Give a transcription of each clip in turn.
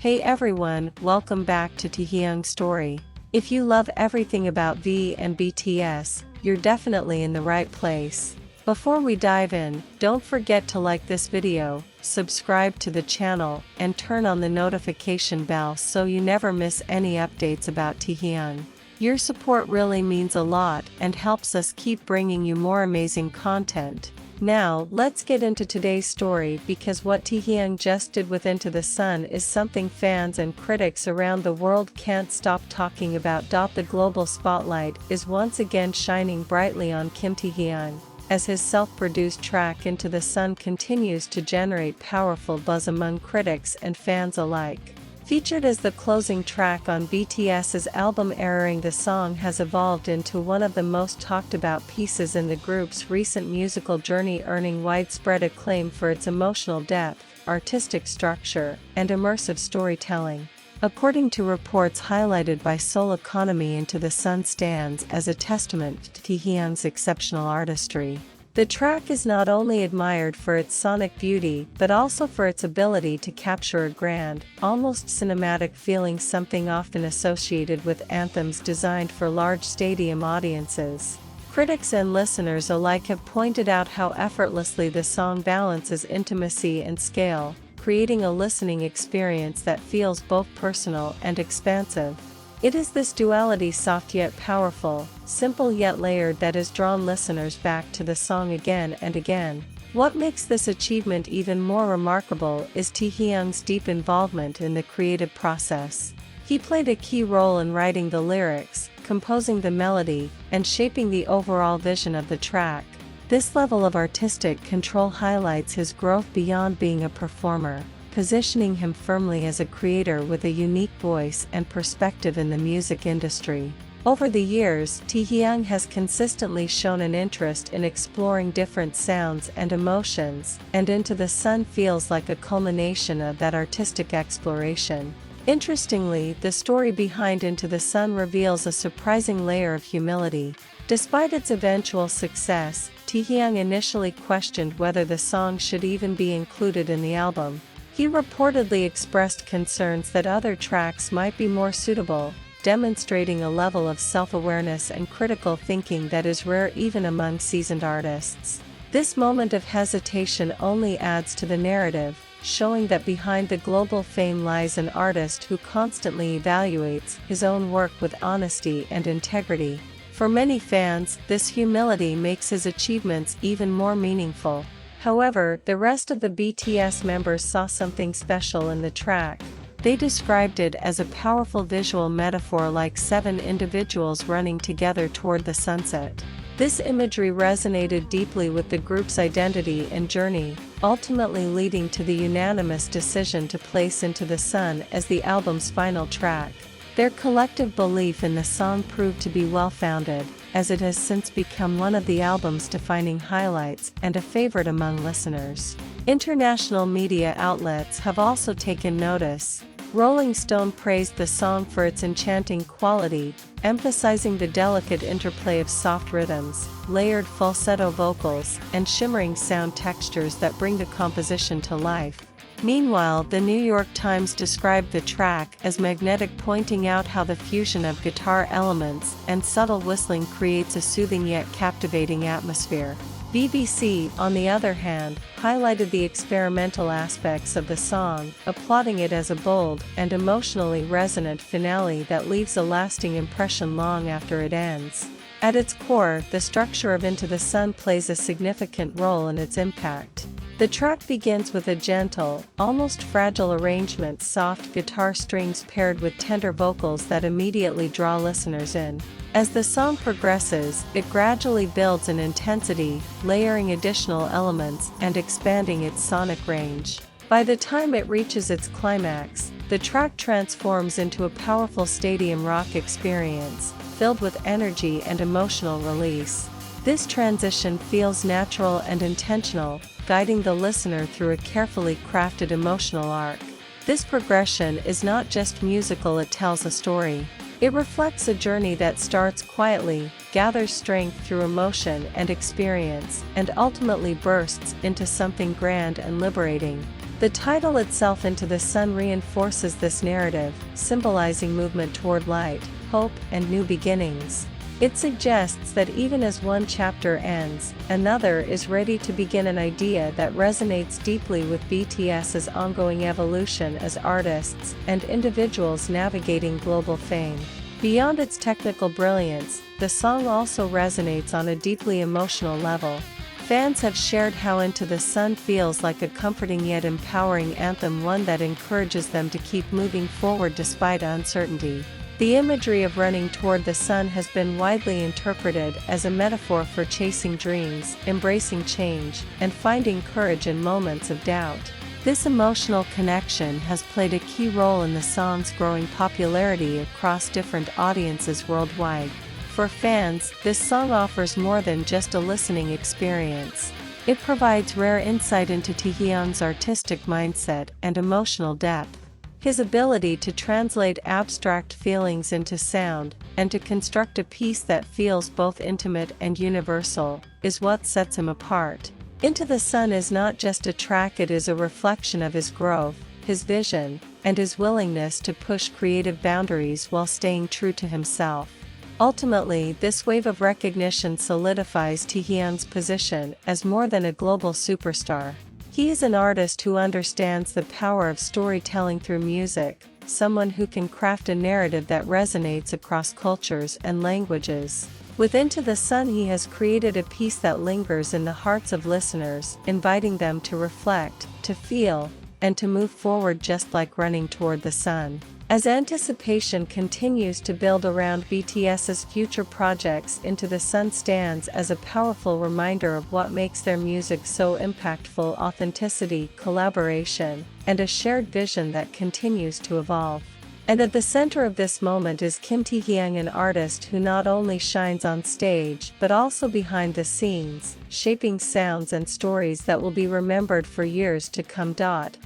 Hey everyone, welcome back to Taehyung's story. If you love everything about V and BTS, you're definitely in the right place. Before we dive in, don't forget to like this video, subscribe to the channel, and turn on the notification bell so you never miss any updates about Taehyung. Your support really means a lot and helps us keep bringing you more amazing content. Now, let's get into today's story because what Taehyung just did with Into the Sun is something fans and critics around the world can't stop talking about. The global spotlight is once again shining brightly on Kim Taehyung, as his self-produced track Into the Sun continues to generate powerful buzz among critics and fans alike. Featured as the closing track on BTS's album Airing, the song has evolved into one of the most talked about pieces in the group's recent musical journey, earning widespread acclaim for its emotional depth, artistic structure, and immersive storytelling. According to reports highlighted by Seoul Economy, Into the Sun stands as a testament to Taehyung's exceptional artistry. The track is not only admired for its sonic beauty but also for its ability to capture a grand, almost cinematic feeling, something often associated with anthems designed for large stadium audiences. Critics and listeners alike have pointed out how effortlessly the song balances intimacy and scale, creating a listening experience that feels both personal and expansive. It is this duality, soft yet powerful, simple yet layered, that has drawn listeners back to the song again and again. What makes this achievement even more remarkable is Taehyung's deep involvement in the creative process. He played a key role in writing the lyrics, composing the melody, and shaping the overall vision of the track. This level of artistic control highlights his growth beyond being a performer, positioning him firmly as a creator with a unique voice and perspective in the music industry. Over the years, Taehyung has consistently shown an interest in exploring different sounds and emotions, and Into the Sun feels like a culmination of that artistic exploration. Interestingly, the story behind Into the Sun reveals a surprising layer of humility. Despite its eventual success, Taehyung initially questioned whether the song should even be included in the album. He reportedly expressed concerns that other tracks might be more suitable, demonstrating a level of self-awareness and critical thinking that is rare even among seasoned artists. This moment of hesitation only adds to the narrative, showing that behind the global fame lies an artist who constantly evaluates his own work with honesty and integrity. For many fans, this humility makes his achievements even more meaningful. However, the rest of the BTS members saw something special in the track. They described it as a powerful visual metaphor, like 7 individuals running together toward the sunset. This imagery resonated deeply with the group's identity and journey, ultimately leading to the unanimous decision to place Into the Sun as the album's final track. Their collective belief in the song proved to be well-founded, as it has since become one of the album's defining highlights and a favorite among listeners. International media outlets have also taken notice. Rolling Stone praised the song for its enchanting quality, emphasizing the delicate interplay of soft rhythms, layered falsetto vocals, and shimmering sound textures that bring the composition to life. Meanwhile, the New York Times described the track as magnetic, pointing out how the fusion of guitar elements and subtle whistling creates a soothing yet captivating atmosphere. BBC, on the other hand, highlighted the experimental aspects of the song, applauding it as a bold and emotionally resonant finale that leaves a lasting impression long after it ends. At its core, the structure of Into the Sun plays a significant role in its impact. The track begins with a gentle, almost fragile arrangement, soft guitar strings paired with tender vocals that immediately draw listeners in. As the song progresses, it gradually builds in intensity, layering additional elements and expanding its sonic range. By the time it reaches its climax, the track transforms into a powerful stadium rock experience, filled with energy and emotional release. This transition feels natural and intentional, guiding the listener through a carefully crafted emotional arc. This progression is not just musical, it tells a story. It reflects a journey that starts quietly, gathers strength through emotion and experience, and ultimately bursts into something grand and liberating. The title itself, Into the Sun, reinforces this narrative, symbolizing movement toward light, hope, and new beginnings. It suggests that even as one chapter ends, another is ready to begin, an idea that resonates deeply with BTS's ongoing evolution as artists and individuals navigating global fame. Beyond its technical brilliance, the song also resonates on a deeply emotional level. Fans have shared how Into the Sun feels like a comforting yet empowering anthem, one that encourages them to keep moving forward despite uncertainty. The imagery of running toward the sun has been widely interpreted as a metaphor for chasing dreams, embracing change, and finding courage in moments of doubt. This emotional connection has played a key role in the song's growing popularity across different audiences worldwide. For fans, this song offers more than just a listening experience. It provides rare insight into Taehyung's artistic mindset and emotional depth. His ability to translate abstract feelings into sound, and to construct a piece that feels both intimate and universal, is what sets him apart. Into the Sun is not just a track, it is a reflection of his growth, his vision, and his willingness to push creative boundaries while staying true to himself. Ultimately, this wave of recognition solidifies Taehyung's position as more than a global superstar. He is an artist who understands the power of storytelling through music, someone who can craft a narrative that resonates across cultures and languages. With Into the Sun, he has created a piece that lingers in the hearts of listeners, inviting them to reflect, to feel, and to move forward, just like running toward the sun. As anticipation continues to build around BTS's future projects, Into the Sun stands as a powerful reminder of what makes their music so impactful: authenticity, collaboration, and a shared vision that continues to evolve. And at the center of this moment is Kim Taehyung, an artist who not only shines on stage but also behind the scenes, shaping sounds and stories that will be remembered for years to come.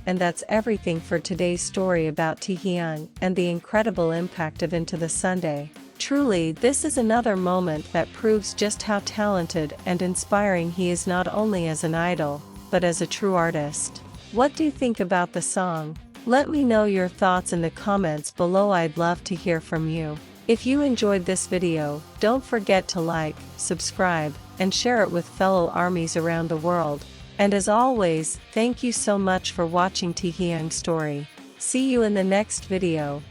And that's everything for today's story about Taehyung and the incredible impact of Into the Sunday. Truly, this is another moment that proves just how talented and inspiring he is, not only as an idol, but as a true artist. What do you think about the song? Let me know your thoughts in the comments below. I'd love to hear from you. If you enjoyed this video, don't forget to like, subscribe, and share it with fellow armies around the world. And as always, thank you so much for watching Taehyung's story. See you in the next video.